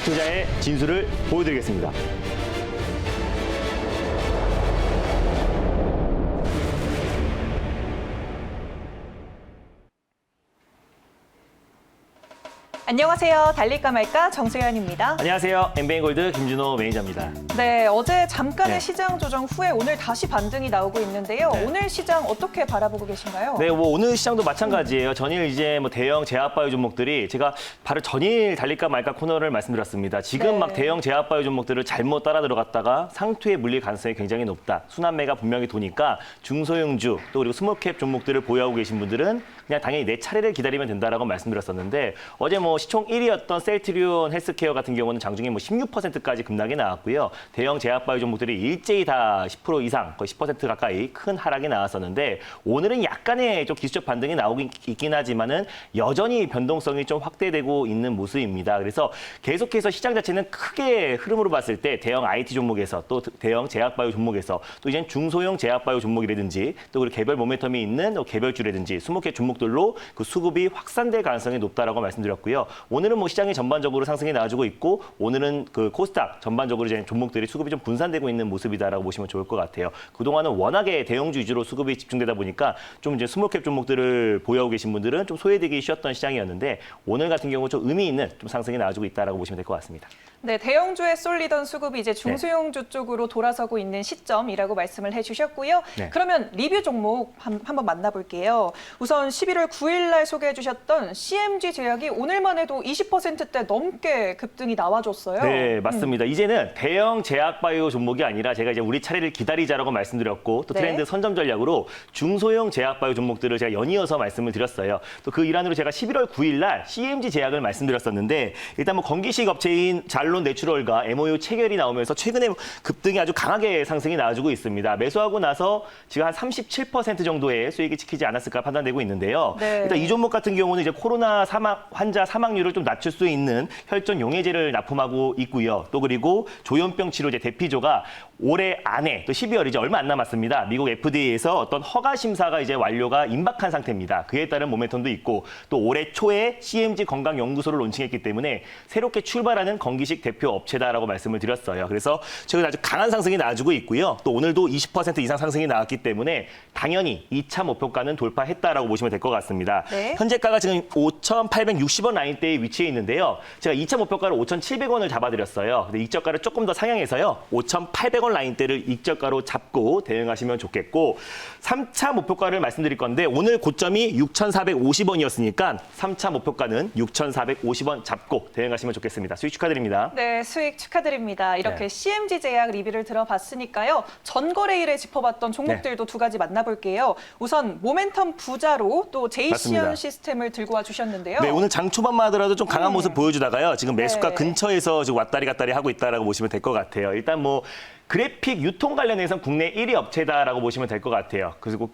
투자의 진수를 보여드리겠습니다. 안녕하세요. 달릴까 말까 정수연입니다. 안녕하세요. 엠베인골드 김준호 매니저입니다. 네, 어제 잠깐의 네. 시장 조정 후에 오늘 다시 반등이 나오고 있는데요. 네. 오늘 시장 어떻게 바라보고 계신가요? 네, 뭐 오늘 시장도 마찬가지예요. 전일 이제 뭐 대형 제약바이오 종목들이 제가 바로 전일 달릴까 말까 코너를 말씀드렸습니다. 지금 네. 막 대형 제약바이오 종목들을 잘못 따라 들어갔다가 상투에 물릴 가능성이 굉장히 높다. 순환매가 분명히 도니까 중소형주 또 그리고 스몰캡 종목들을 보유하고 계신 분들은 그냥 당연히 내 차례를 기다리면 된다라고 말씀드렸었는데 어제 뭐 시총 1위였던 셀트리온 헬스케어 같은 경우는 장중에 뭐 16%까지 급락이 나왔고요. 대형 제약바이오 종목들이 일제히 다 10% 이상, 거의 10% 가까이 큰 하락이 나왔었는데 오늘은 약간의 좀 기술적 반등이 나오긴 있긴 하지만은 여전히 변동성이 좀 확대되고 있는 모습입니다. 그래서 계속해서 시장 자체는 크게 흐름으로 봤을 때 대형 IT 종목에서 또 대형 제약바이오 종목에서 또 이제 중소형 제약바이오 종목이라든지 또 그리고 개별 모멘텀이 있는 개별주라든지 수목회 종목들로 그 수급이 확산될 가능성이 높다라고 말씀드렸고요. 오늘은 뭐 시장이 전반적으로 상승이 나와주고 있고 오늘은 그 코스닥 전반적으로 이제 종목들이 수급이 좀 분산되고 있는 모습이다라고 보시면 좋을 것 같아요. 그동안은 워낙에 대형주 위주로 수급이 집중되다 보니까 좀 이제 스몰캡 종목들을 보유하고 계신 분들은 좀 소외되기 쉬웠던 시장이었는데 오늘 같은 경우 좀 의미 있는 좀 상승이 나와주고 있다라고 보시면 될 것 같습니다. 네, 대형주에 쏠리던 수급이 이제 중소형주 쪽으로 돌아서고 있는 시점이라고 말씀을 해주셨고요. 네. 그러면 리뷰 종목 한번 만나볼게요. 우선 11월 9일 날 소개해 주셨던 CMG 제약이 오늘만 해도 20%대 넘게 급등이 나와줬어요. 네, 맞습니다. 이제는 대형 제약바이오 종목이 아니라 제가 이제 우리 차례를 기다리자라고 말씀드렸고 또 네. 트렌드 선점 전략으로 중소형 제약바이오 종목들을 제가 연이어서 말씀을 드렸어요. 또 그 일환으로 제가 11월 9일 날 CMG 제약을 말씀드렸었는데 일단 뭐 건기식 업체인 잘론 내추럴과 MOU 체결이 나오면서 최근에 급등이 아주 강하게 상승이 나와주고 있습니다. 매수하고 나서 지금 한 37% 정도의 수익이 지키지 않았을까 판단되고 있는데요. 네. 일단 이 종목 같은 경우는 이제 코로나 환자 사망률을 좀 낮출 수 있는 혈전 용해제를 납품하고 있고요. 또 그리고 조현병 치료제 대피조가 올해 안에 또 12월 이제 얼마 안 남았습니다. 미국 FDA에서 어떤 허가 심사가 이제 완료가 임박한 상태입니다. 그에 따른 모멘텀도 있고 또 올해 초에 CMG 건강연구소를 론칭했기 때문에 새롭게 출발하는 건기식 대표 업체다라고 말씀을 드렸어요. 그래서 최근 아주 강한 상승이 나와주고 있고요. 또 오늘도 20% 이상 상승이 나왔기 때문에 당연히 2차 목표가는 돌파했다라고 보시면 될 것 같습니다. 네. 현재가가 지금 5,860원 라인대에 위치해 있는데요. 제가 2차 목표가를 5,700원을 잡아드렸어요. 근데 익저가를 조금 더 상향해서요. 5,800원 라인대를 익저가로 잡고 대응하시면 좋겠고 3차 목표가를 말씀드릴 건데 오늘 고점이 6,450원이었으니까 3차 목표가는 6,450원 잡고 대응하시면 좋겠습니다. 수익 축하드립니다. 네, 수익 축하드립니다. 이렇게 네. CMG 제약 리뷰를 들어봤으니까요. 전거래일에 짚어봤던 종목들도 두 가지 만나볼게요. 우선 모멘텀 부자로 또 제이시언 맞습니다. 시스템을 들고 와주셨는데요. 네, 오늘 장 초반만 하더라도 좀 강한 모습 보여주다가요. 지금 매수가 네. 근처에서 지금 왔다리 갔다리 하고 있다라고 보시면 될 것 같아요. 일단 뭐 그래픽 유통 관련해서는 국내 1위 업체다라고 보시면 될 것 같아요. 그리고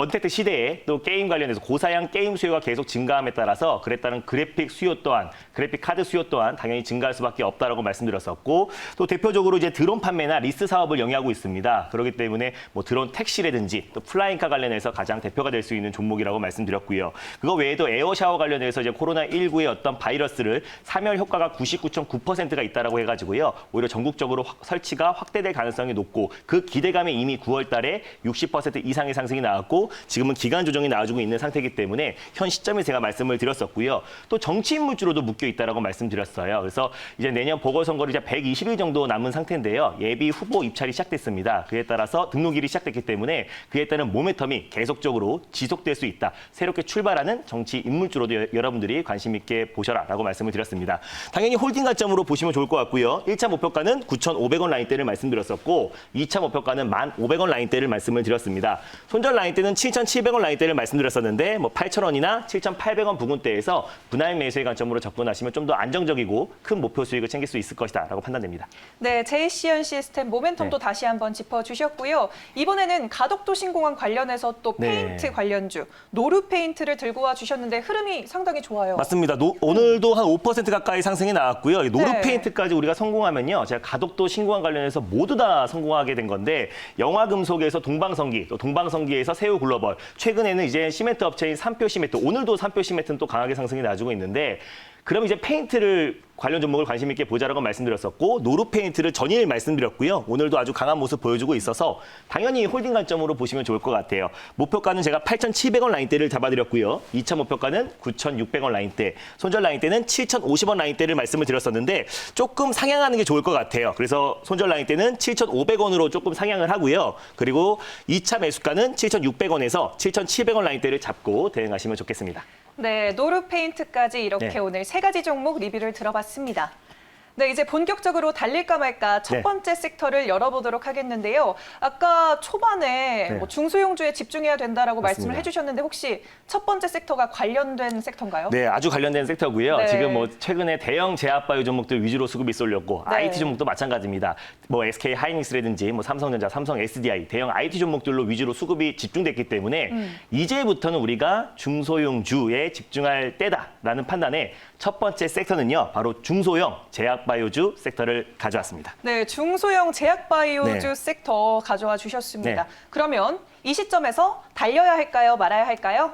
언택트 시대에 또 게임 관련해서 고사양 게임 수요가 계속 증가함에 따라서 그에 따른 그래픽 수요 또한 그래픽 카드 수요 또한 당연히 증가할 수밖에 없다라고 말씀드렸었고 또 대표적으로 이제 드론 판매나 리스 사업을 영위하고 있습니다. 그렇기 때문에 뭐 드론 택시라든지 또 플라잉카 관련해서 가장 대표가 될 수 있는 종목이라고 말씀드렸고요. 그거 외에도 에어샤워 관련해서 이제 코로나19의 어떤 바이러스를 사멸 효과가 99.9%가 있다라고 해가지고요. 오히려 전국적으로 설치가 확대될 가능성이 높고 그 기대감에 이미 9월 달에 60% 이상의 상승이 나왔고 지금은 기간 조정이 나와주고 있는 상태이기 때문에 현 시점에 제가 말씀을 드렸었고요. 또 정치 인물주로도 묶여 있다라고 말씀드렸어요. 그래서 이제 내년 보궐선거를 이제 120일 정도 남은 상태인데요. 예비 후보 입찰이 시작됐습니다. 그에 따라서 등록일이 시작됐기 때문에 그에 따른 모멘텀이 계속적으로 지속될 수 있다. 새롭게 출발하는 정치 인물주로도 여러분들이 관심 있게 보셔라라고 말씀을 드렸습니다. 당연히 홀딩 관점으로 보시면 좋을 것 같고요. 1차 목표가는 9,500원 라인대를 말씀드렸었고 2차 목표가는 1,500원 라인대를 말씀을 드렸습니다. 손절 라인대는 7,700원 라인대를 말씀드렸었는데 뭐 8,000원이나 7,800원 부근대에서 분할 매수의 관점으로 접근하시면 좀 더 안정적이고 큰 목표 수익을 챙길 수 있을 것이다라고 판단됩니다. 네, 제이시언 시스템 모멘텀도 네. 다시 한번 짚어주셨고요. 이번에는 가덕도 신공항 관련해서 또 네. 페인트 관련주, 노루 페인트를 들고 와주셨는데 흐름이 상당히 좋아요. 맞습니다. 오늘도 한 5% 가까이 상승이 나왔고요. 노루 네. 페인트까지 우리가 성공하면요. 제가 가덕도 신공항 관련해서 모두 다 성공하게 된 건데 영화금속에서 동방성기, 또 동방성기에서 새우 글로벌, 최근에는 이제 시멘트 업체인 삼표 시멘트, 오늘도 삼표 시멘트는 또 강하게 상승이 나와주고 있는데 그럼 이제 페인트를 관련 종목을 관심 있게 보자라고 말씀드렸었고 노루 페인트를 전일 말씀드렸고요. 오늘도 아주 강한 모습 보여주고 있어서 당연히 홀딩 관점으로 보시면 좋을 것 같아요. 목표가는 제가 8,700원 라인대를 잡아드렸고요. 2차 목표가는 9,600원 라인대, 손절 라인대는 7,050원 라인대를 말씀을 드렸었는데 조금 상향하는 게 좋을 것 같아요. 그래서 손절 라인대는 7,500원으로 조금 상향을 하고요. 그리고 2차 매수가는 7,600원에서 7,700원 라인대를 잡고 대응하시면 좋겠습니다. 네, 노루 페인트까지 이렇게 네. 오늘 세 가지 종목 리뷰를 들어봤습니다. 네, 이제 본격적으로 달릴까 말까 첫 네. 번째 섹터를 열어보도록 하겠는데요. 아까 초반에 네. 뭐 중소형주에 집중해야 된다라고 맞습니다. 말씀을 해주셨는데 혹시 첫 번째 섹터가 관련된 섹터인가요? 네, 아주 관련된 섹터고요. 네. 지금 뭐 최근에 대형 제약 바이오 종목들 위주로 수급이 쏠렸고 네. IT 종목도 마찬가지입니다. 뭐 SK 하이닉스라든지 뭐 삼성전자, 삼성 SDI 대형 IT 종목들로 위주로 수급이 집중됐기 때문에 이제부터는 우리가 중소형주에 집중할 때다라는 판단에 첫 번째 섹터는요. 바로 중소형 제약 바이오주 섹터를 가져왔습니다. 네, 중소형 제약바이오주 네. 섹터 가져와 주셨습니다. 네. 그러면 이 시점에서 달려야 할까요? 말아야 할까요?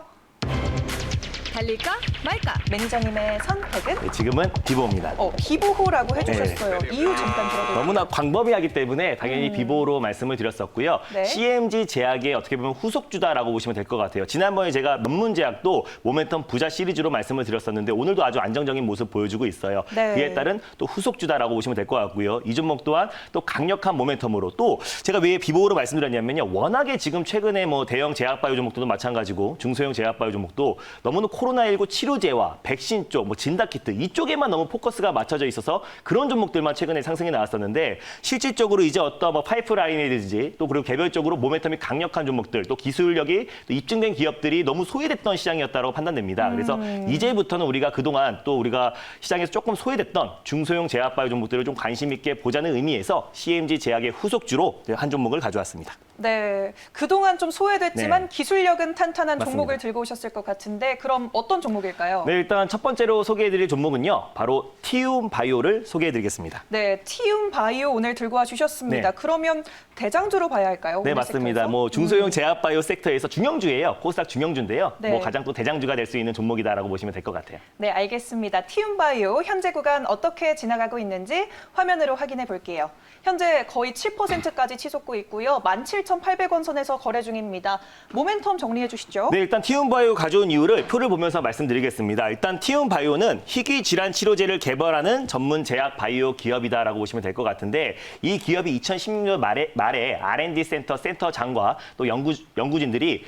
달릴까 말까? 매니저님의 선택은? 네, 지금은 비보입니다. 비보호라고 해주셨어요. 이유 잠깐 들어볼게요. 너무나 광범위하기 때문에 당연히 비보로 말씀을 드렸었고요. 네. CMG 제약의 어떻게 보면 후속주다라고 보시면 될 것 같아요. 지난번에 제가 논문제약도 모멘텀 부자 시리즈로 말씀을 드렸었는데 오늘도 아주 안정적인 모습 보여주고 있어요. 네. 그에 따른 또 후속주다라고 보시면 될 것 같고요. 이 종목 또한 또 강력한 모멘텀으로 또 제가 왜 비보로 말씀드렸냐면요. 워낙에 지금 최근에 뭐 대형 제약바이오 종목도 마찬가지고 중소형 제약바이오 종목도 너무나 코로나19 치료제와 백신 쪽, 뭐 진단키트 이쪽에만 너무 포커스가 맞춰져 있어서 그런 종목들만 최근에 상승이 나왔었는데 실질적으로 이제 어떤 뭐 파이프라인이든지 또 그리고 개별적으로 모멘텀이 강력한 종목들 또 기술력이 또 입증된 기업들이 너무 소외됐던 시장이었다고 판단됩니다. 그래서 이제부터는 우리가 그동안 또 우리가 시장에서 조금 소외됐던 중소형 제약바이오 종목들을 좀 관심 있게 보자는 의미에서 CMG 제약의 후속주로 한 종목을 가져왔습니다. 네, 그동안 좀 소외됐지만 네. 기술력은 탄탄한 맞습니다. 종목을 들고 오셨을 것 같은데 그럼 어떤 종목일까요? 네, 일단 첫 번째로 소개해드릴 종목은요. 바로 티움 바이오를 소개해드리겠습니다. 네, 티움 바이오 오늘 들고 와 주셨습니다. 네. 그러면 대장주로 봐야 할까요? 네, 오늘 맞습니다. 섹터에서? 뭐 중소형 제약 바이오 섹터에서 중형주예요. 코스닥 중형주인데요. 네. 뭐 가장 또 대장주가 될 수 있는 종목이다라고 보시면 될 것 같아요. 네, 알겠습니다. 티움 바이오 현재 구간 어떻게 지나가고 있는지 화면으로 확인해 볼게요. 현재 거의 7%까지 치솟고 있고요. 17,800원 선에서 거래 중입니다. 모멘텀 정리해 주시죠. 네, 일단 티움바이오 가져온 이유를 표를 보면서 말씀드리겠습니다. 일단 티움바이오는 희귀 질환 치료제를 개발하는 전문 제약 바이오 기업이다라고 보시면 될 것 같은데 이 기업이 2016년 말에 R&D 센터장과 또 연구진들이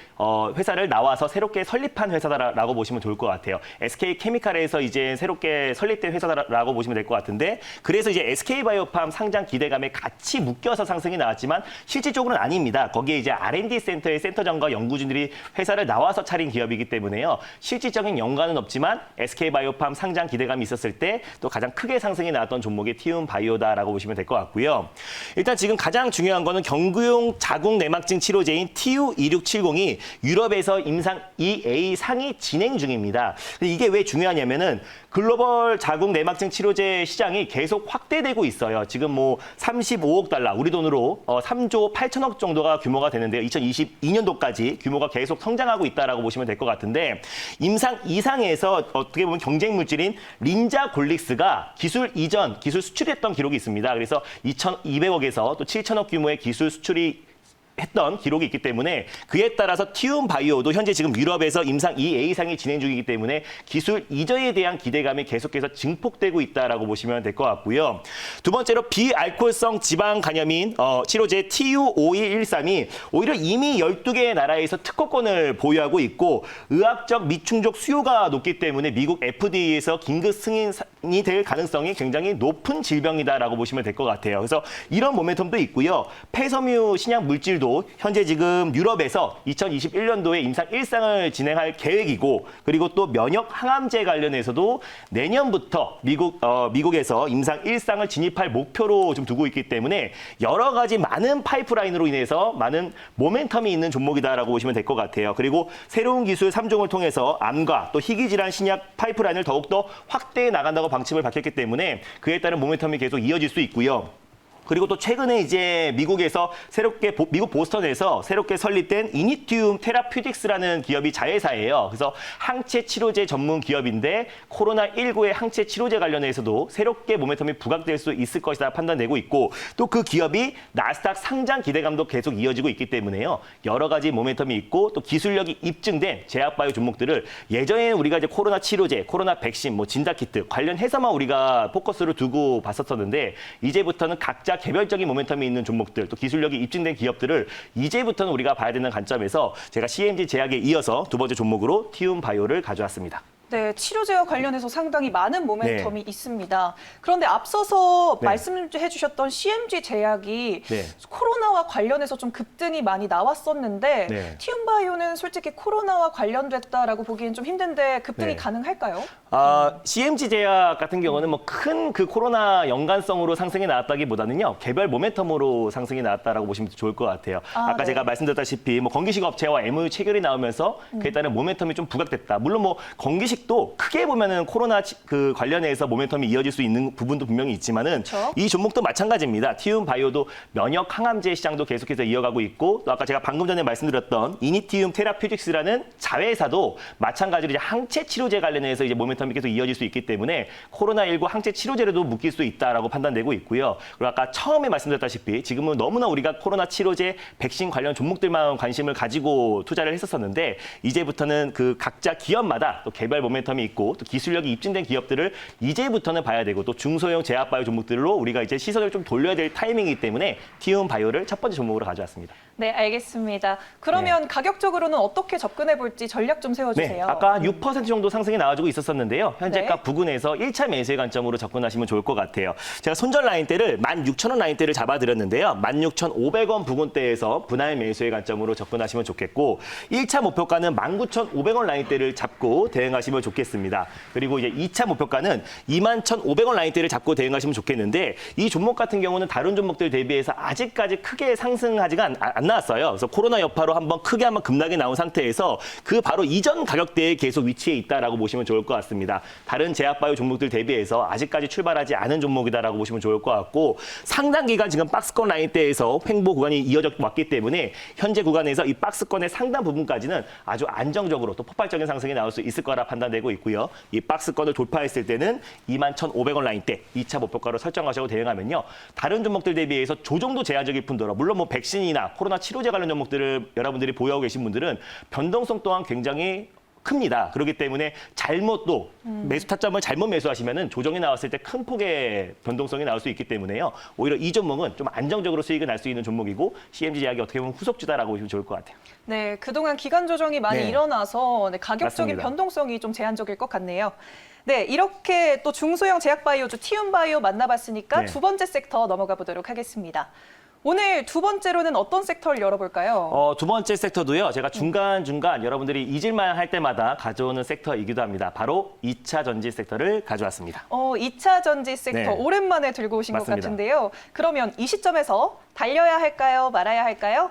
회사를 나와서 새롭게 설립한 회사다라고 보시면 좋을 것 같아요. SK 케미칼에서 이제 새롭게 설립된 회사다라고 보시면 될 것 같은데 그래서 이제 SK 바이오팜 상장 기대감에 같이 묶여서 상승이 나왔지만 실질적으로는 아닙니다. 거기에 이제 R&D 센터의 센터장과 연구진들이 회사를 나와서 차린 기업이기 때문에요. 실질적인 연관은 없지만 SK 바이오팜 상장 기대감이 있었을 때 또 가장 크게 상승이 나왔던 종목이 티움 바이오다라고 보시면 될 것 같고요. 일단 지금 가장 중요한 거는 경구용 자궁 내막증 치료제인 TU2670이 유럽에서 임상 2A 상이 진행 중입니다. 근데 이게 왜 중요하냐면은 글로벌 자궁 내막증 치료제 시장이 계속 확대되고 있어요. 지금 뭐 35억 달러, 우리 돈으로 3조 8천억 정도가 규모가 되는데요. 2022년도까지 규모가 계속 성장하고 있다라고 보시면 될 것 같은데 임상 2상에서 어떻게 보면 경쟁 물질인 린자골릭스가 기술 이전, 기술 수출했던 기록이 있습니다. 그래서 2,200억에서 또 7천억 규모의 기술 수출이 했던 기록이 있기 때문에 그에 따라서 티움 바이오도 현재 지금 유럽에서 임상 2A상이 진행 중이기 때문에 기술 이전에 대한 기대감이 계속해서 증폭되고 있다라고 보시면 될 것 같고요. 두 번째로 비알코올성 지방 간염인 치료제 TU5113이 오히려 이미 12개의 나라에서 특허권을 보유하고 있고 의학적 미충족 수요가 높기 때문에 미국 FDA에서 긴급 승인이 될 가능성이 굉장히 높은 질병이다라고 보시면 될 것 같아요. 그래서 이런 모멘텀도 있고요. 폐섬유 신약 물질도 현재 지금 유럽에서 2021년도에 임상 1상을 진행할 계획이고 그리고 또 면역 항암제 관련해서도 내년부터 미국에서 임상 1상을 진입할 목표로 좀 두고 있기 때문에 여러 가지 많은 파이프라인으로 인해서 많은 모멘텀이 있는 종목이다라고 보시면 될 것 같아요. 그리고 새로운 기술 3종을 통해서 암과 또 희귀질환 신약 파이프라인을 더욱더 확대해 나간다고 방침을 밝혔기 때문에 그에 따른 모멘텀이 계속 이어질 수 있고요. 그리고 또 최근에 이제 미국에서 미국 보스턴에서 새롭게 설립된 이니티움 테라퓨틱스라는 기업이 자회사예요. 그래서 항체 치료제 전문 기업인데 코로나19의 항체 치료제 관련해서도 새롭게 모멘텀이 부각될 수 있을 것이다 판단되고 있고 또 그 기업이 나스닥 상장 기대감도 계속 이어지고 있기 때문에요. 여러 가지 모멘텀이 있고 또 기술력이 입증된 제약바이오 종목들을 예전에 우리가 이제 코로나 치료제, 코로나 백신, 뭐 진단키트 관련해서만 우리가 포커스를 두고 봤었었는데 이제부터는 각자 개별적인 모멘텀이 있는 종목들 또 기술력이 입증된 기업들을 이제부터는 우리가 봐야 되는 관점에서 제가 CMG 제약에 이어서 두 번째 종목으로 티움바이오를 가져왔습니다. 네, 치료제와 관련해서 상당히 많은 모멘텀이 있습니다. 그런데 앞서서 네. 말씀해 주셨던 CMG 제약이 네. 코로나와 관련해서 좀 급등이 많이 나왔었는데 네. 티움바이오는 솔직히 코로나와 관련됐다라고 보기엔 좀 힘든데 급등이 네. 가능할까요? CMG 제약 같은 경우는 뭐 큰 그 코로나 연관성으로 상승이 나왔다기보다는요 개별 모멘텀으로 상승이 나왔다라고 보시면 좋을 것 같아요. 아까 네. 제가 말씀드렸다시피 뭐 건기식 업체와 MOU 체결이 나오면서 그에 따른 모멘텀이 좀 부각됐다. 물론 뭐 건기식도 크게 보면은 코로나 그 관련해서 모멘텀이 이어질 수 있는 부분도 분명히 있지만은 그렇죠. 이 종목도 마찬가지입니다. 티움바이오도 면역 항암제 시장도 계속해서 이어가고 있고 또 아까 제가 방금 전에 말씀드렸던 이니티움 테라퓨틱스라는 자회사도 마찬가지로 이제 항체 치료제 관련해서 이제 모멘텀이 계속 이어질 수 있기 때문에 코로나19 항체 치료제로도 묶일 수 있다라고 판단되고 있고요. 그리고 아까 처음에 말씀드렸다시피 지금은 너무나 우리가 코로나 치료제, 백신 관련 종목들만 관심을 가지고 투자를 했었었는데 이제부터는 그 각자 기업마다 또 개별 모멘텀이 있고 또 기술력이 입증된 기업들을 이제부터는 봐야 되고 또 중소형 제약바이오 종목들로 우리가 이제 시선을 좀 돌려야 될 타이밍이기 때문에 티움바이오를 첫 번째 종목으로 가져왔습니다. 네, 알겠습니다. 그러면 가격적으로는 어떻게 접근해 볼지 전략 좀 세워주세요. 네, 아까 6% 정도 상승이 나와주고 있었었는데요. 현재가 네. 부근에서 1차 매수의 관점으로 접근하시면 좋을 것 같아요. 제가 손절 라인대를 16,000원 라인대를 잡아드렸는데요. 16,500원 부근대에서 분할 매수의 관점으로 접근하시면 좋겠고 1차 목표가는 19,500원 라인대를 잡고 대응하시면 좋겠습니다. 그리고 이제 2차 목표가는 21,500원 라인대를 잡고 대응하시면 좋겠는데 이 종목 같은 경우는 다른 종목들 대비해서 아직까지 크게 상승하지가 안 나왔어요. 그래서 코로나 여파로 한번 급락이 나온 상태에서 그 바로 이전 가격대에 계속 위치해 있다라고 보시면 좋을 것 같습니다. 다른 제약바이오 종목들 대비해서 아직까지 출발하지 않은 종목이다라고 보시면 좋을 것 같고 상당 기간 지금 박스권 라인대에서 횡보 구간이 이어져 왔기 때문에 현재 구간에서 이 박스권의 상당 부분까지는 아주 안정적으로 또 폭발적인 상승이 나올 수 있을 거라 판단되고 있고요. 이 박스권을 돌파했을 때는 21,500원 라인대 2차 목표가로 설정하시고 대응하면요. 다른 종목들 대비해서 조정도 제한적일 뿐더러 물론 뭐 백신이나 코로나 치료제 관련 종목들을 여러분들이 보유하고 계신 분들은 변동성 또한 굉장히 큽니다. 그렇기 때문에 잘못 또 매수 타점을 잘못 매수하시면은 조정이 나왔을 때 큰 폭의 변동성이 나올 수 있기 때문에요. 오히려 이 종목은 좀 안정적으로 수익을 날 수 있는 종목이고 CMG 제약이 어떻게 보면 후속주다라고 보시면 좋을 것 같아요. 네, 그동안 기간 조정이 많이 네. 일어나서 가격적인 맞습니다. 변동성이 좀 제한적일 것 같네요. 네, 이렇게 또 중소형 제약바이오주 티움바이오 만나봤으니까 네. 두 번째 섹터 넘어가 보도록 하겠습니다. 오늘 두 번째로는 어떤 섹터를 열어볼까요? 두 번째 섹터도요. 제가 중간중간 여러분들이 잊을만 할 때마다 가져오는 섹터이기도 합니다. 바로 2차 전지 섹터를 가져왔습니다. 2차 전지 섹터 네. 오랜만에 들고 오신 맞습니다. 것 같은데요. 그러면 이 시점에서 달려야 할까요? 말아야 할까요?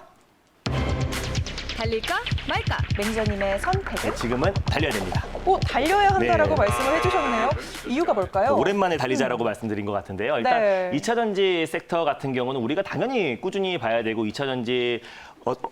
달릴까 말까? 매니저님의 선택은? 지금은 달려야 됩니다. 달려야 한다라고 네. 말씀을 해주셨네요. 이유가 뭘까요? 오랜만에 달리자라고 말씀드린 것 같은데요. 일단 네. 2차 전지 섹터 같은 경우는 우리가 당연히 꾸준히 봐야 되고 2차 전지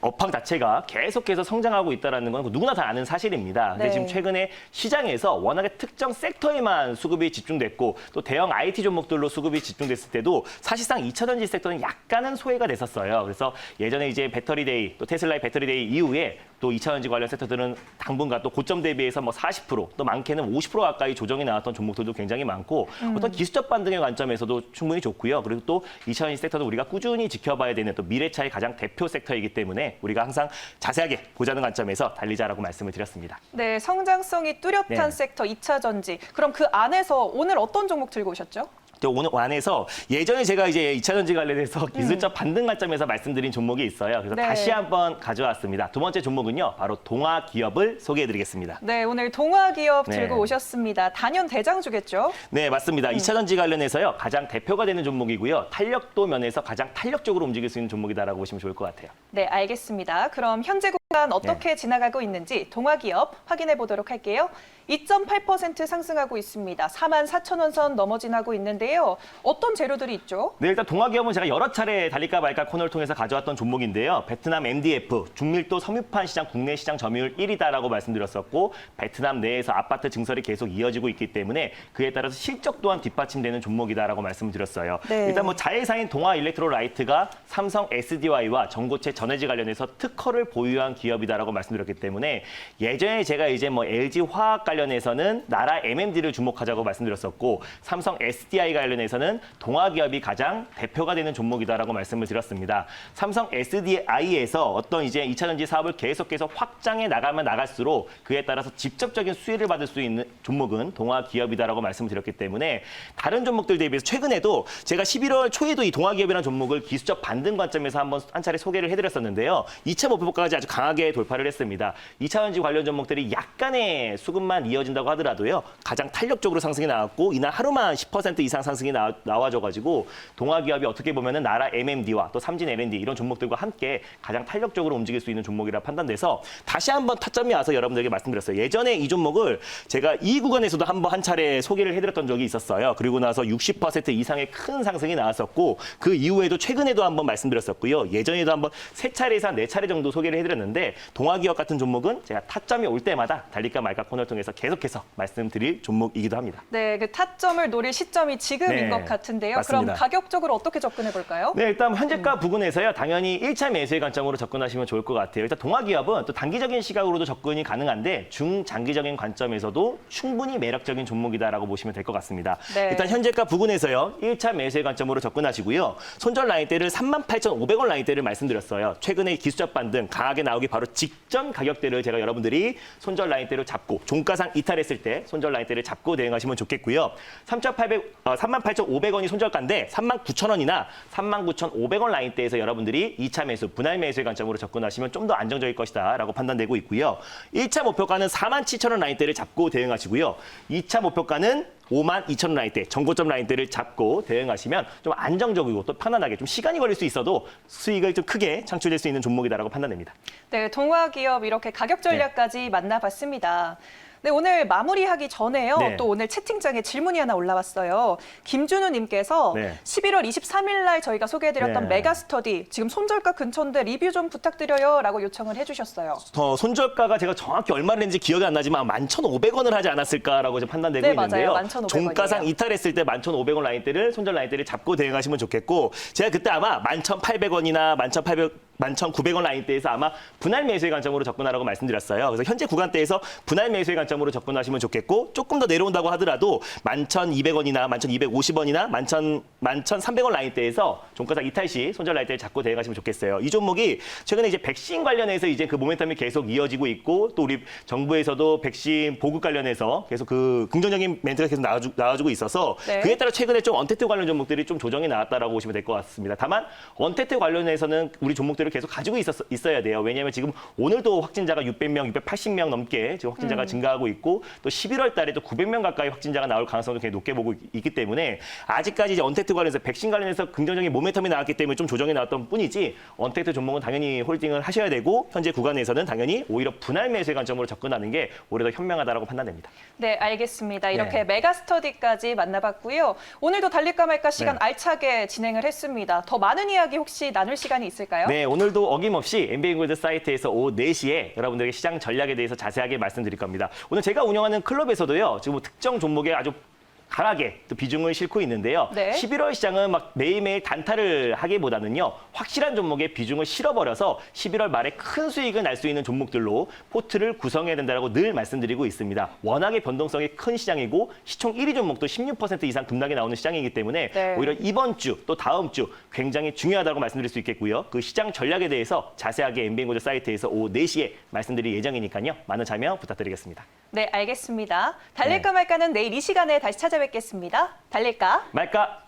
업황 자체가 계속해서 성장하고 있다는 건 누구나 다 아는 사실입니다. 근데 네. 지금 최근에 시장에서 워낙에 특정 섹터에만 수급이 집중됐고 또 대형 IT 종목들로 수급이 집중됐을 때도 사실상 2차 전지 섹터는 약간은 소외가 됐었어요. 그래서 예전에 이제 배터리데이 또 테슬라의 배터리데이 이후에 또 2차 전지 관련 섹터들은 당분간 또 고점 대비해서 뭐 40%또 많게는 50% 가까이 조정이 나왔던 종목들도 굉장히 많고 어떤 기술적 반등의 관점에서도 충분히 좋고요. 그리고 또 2차 전지 섹터도 우리가 꾸준히 지켜봐야 되는 또 미래차의 가장 대표 섹터이기 때문에 우리가 항상 자세하게 보자는 관점에서 달리자라고 말씀을 드렸습니다. 네, 성장성이 뚜렷한 네. 섹터 2차 전지. 그럼 그 안에서 오늘 어떤 종목 들고 오셨죠? 오늘 안에서 예전에 제가 이제 2차 전지 관련해서 기술적 반등 관점에서 말씀드린 종목이 있어요. 그래서 네. 다시 한번 가져왔습니다. 두 번째 종목은요. 바로 동아기업을 소개해드리겠습니다. 네, 오늘 동아기업 네. 들고 오셨습니다. 단연 대장주겠죠? 네, 맞습니다. 2차 전지 관련해서요. 가장 대표가 되는 종목이고요. 탄력도 면에서 가장 탄력적으로 움직일 수 있는 종목이다라고 보시면 좋을 것 같아요. 네, 알겠습니다. 그럼 현재 어떻게 지나가고 있는지 동아기업 확인해 보도록 할게요. 2.8% 상승하고 있습니다. 44,000원 선 넘어 지나고 있는데요. 어떤 재료들이 있죠? 네, 일단 동아기업은 제가 여러 차례 달릴까 말까 코너를 통해서 가져왔던 종목인데요. 베트남 MDF, 중밀도 섬유판 시장 국내 시장 점유율 1위다라고 말씀드렸었고 베트남 내에서 아파트 증설이 계속 이어지고 있기 때문에 그에 따라서 실적 또한 뒷받침되는 종목이다라고 말씀드렸어요. 네. 일단 뭐 자회사인 동아 일렉트로라이트가 삼성 SDI와 전고체 전해지 관련해서 특허를 보유한 기업이다라고 말씀드렸기 때문에 예전에 제가 이제 뭐 LG 화학 관련해서는 나라 MMD를 주목하자고 말씀드렸었고 삼성 SDI 관련해서는 동아기업이 가장 대표가 되는 종목이다라고 말씀을 드렸습니다. 삼성 SDI에서 어떤 이제 2차 전지 사업을 계속해서 확장해 나가면 나갈수록 그에 따라서 직접적인 수혜를 받을 수 있는 종목은 동아기업이다라고 말씀을 드렸기 때문에 다른 종목들 대비해서 최근에도 제가 11월 초에도 이 동아기업이라는 종목을 기술적 반등 관점에서 한 차례 소개를 해드렸었는데요. 2차 목표가까지 아주 강하게 돌파를 했습니다. 2차 전지 관련 종목들이 약간의 수급만 이어진다고 하더라도요. 가장 탄력적으로 상승이 나왔고 이날 하루만 10% 이상 상승이 나와줘가지고 동아기업이 어떻게 보면은 나라 MMD와 또 삼진 L&D 이런 종목들과 함께 가장 탄력적으로 움직일 수 있는 종목이라 판단돼서 다시 한번 타점이 와서 여러분들에게 말씀드렸어요. 예전에 이 종목을 제가 이 구간에서도 한 차례 소개를 해드렸던 적이 있었어요. 그리고 나서 60% 이상의 큰 상승이 나왔었고 그 이후에도 최근에도 한번 말씀드렸었고요. 예전에도 한번 3차례에서 한 4차례 정도 소개를 해드렸는데 동아기업 같은 종목은 제가 타점이 올 때마다 달릴까 말까 코너를 통해서 계속해서 말씀드릴 종목이기도 합니다. 네, 그 타점을 노릴 시점이 지금인 네, 것 같은데요. 맞습니다. 그럼 가격적으로 어떻게 접근해 볼까요? 네, 일단 현재가 부근에서요. 당연히 1차 매수의 관점으로 접근하시면 좋을 것 같아요. 일단 동아기업은 또 단기적인 시각으로도 접근이 가능한데 중장기적인 관점에서도 충분히 매력적인 종목이다라고 보시면 될 것 같습니다. 네. 일단 현재가 부근에서요. 1차 매수의 관점으로 접근하시고요. 손절 라인대를 38,500원 라인대를 말씀드렸어요. 최근에 기술적 반등 강하게 나오기 바로 직전 가격대를 제가 여러분들이 손절 라인대로 잡고 종가상 이탈했을 때 손절 라인대를 잡고 대응하시면 좋겠고요. 38,500원이 손절가인데 39,000원이나 39,500원 라인대에서 여러분들이 2차 매수, 분할 매수의 관점으로 접근하시면 좀 더 안정적일 것이다라고 판단되고 있고요. 1차 목표가는 47,000원 라인대를 잡고 대응하시고요. 2차 목표가는 52,000원 라인대, 정고점 라인대를 잡고 대응하시면 좀 안정적이고 또 편안하게 좀 시간이 걸릴 수 있어도 수익을 좀 크게 창출될 수 있는 종목이다라고 판단됩니다. 네, 동아기업 이렇게 가격 전략까지 만나봤습니다. 네, 오늘 마무리하기 전에요. 네. 또 오늘 채팅창에 질문이 하나 올라왔어요. 김준우 님께서 네. 11월 23일 날 저희가 소개해드렸던 네. 메가스터디 지금 손절가 근처인데 리뷰 좀 부탁드려요 라고 요청을 해주셨어요. 손절가가 제가 정확히 얼마를 했는지 기억이 안 나지만 11,500원을 하지 않았을까라고 지금 판단되고 네, 있는데요. 맞아요. 11,500원 이에요. 종가상 이탈했을 때 11,500원 라인대를 손절 라인대를 잡고 대응하시면 좋겠고 제가 그때 아마 11,800원이나 11,900원 라인대에서 아마 분할 매수의 관점으로 접근하라고 말씀드렸어요. 그래서 현재 구간대에서 분할 매수의 관점으로 접근하시면 좋겠고 조금 더 내려온다고 하더라도 11,200원이나 11,250원이나 11,300원 라인대에서 종가상 이탈 시 손절 라인대를 잡고 대응하시면 좋겠어요. 이 종목이 최근에 이제 백신 관련해서 이제 그 모멘텀이 계속 이어지고 있고 또 우리 정부에서도 백신 보급 관련해서 계속 그 긍정적인 멘트가 계속 나와주고 있어서 네. 그에 따라 최근에 좀 언택트 관련 종목들이 좀 조정이 나왔다라고 보시면 될 것 같습니다. 다만 언택트 관련해서는 우리 종목들을 계속 가지고 있어야 돼요. 왜냐하면 지금 오늘도 확진자가 600명, 680명 넘게 지금 확진자가 증가하고 있고 또 11월 달에도 900명 가까이 확진자가 나올 가능성도 굉장히 높게 보고 있기 때문에 아직까지 이제 언택트 관련해서 백신 관련해서 긍정적인 모멘텀이 나왔기 때문에 좀 조정이 나왔던 뿐이지 언택트 종목은 당연히 홀딩을 하셔야 되고 현재 구간에서는 당연히 오히려 분할 매수의 관점으로 접근하는 게 오히려 더 현명하다라고 판단됩니다. 네, 알겠습니다. 이렇게 네. 메가스터디까지 만나봤고요. 오늘도 달릴까 말까 시간 네. 알차게 진행을 했습니다. 더 많은 이야기 혹시 나눌 시간이 있을까요? 네, 오늘도 어김없이 MBN골드 사이트에서 오후 4시에 여러분들에게 시장 전략에 대해서 자세하게 말씀드릴 겁니다. 오늘 제가 운영하는 클럽에서도요. 지금 특정 종목에 아주 강하게 또 비중을 싣고 있는데요. 네. 11월 시장은 막 매일매일 단타를 하기보다는요. 확실한 종목에 비중을 실어버려서 11월 말에 큰 수익을 날 수 있는 종목들로 포트를 구성해야 된다고 늘 말씀드리고 있습니다. 워낙에 변동성이 큰 시장이고 시총 1위 종목도 16% 이상 급락이 나오는 시장이기 때문에 네. 오히려 이번 주 또 다음 주 굉장히 중요하다고 말씀드릴 수 있겠고요. 그 시장 전략에 대해서 자세하게 MBN골드 사이트에서 오후 4시에 말씀드릴 예정이니까요. 많은 참여 부탁드리겠습니다. 네, 알겠습니다. 달릴까 말까는 내일 이 시간에 다시 찾아뵙겠습니다. 달릴까? 말까?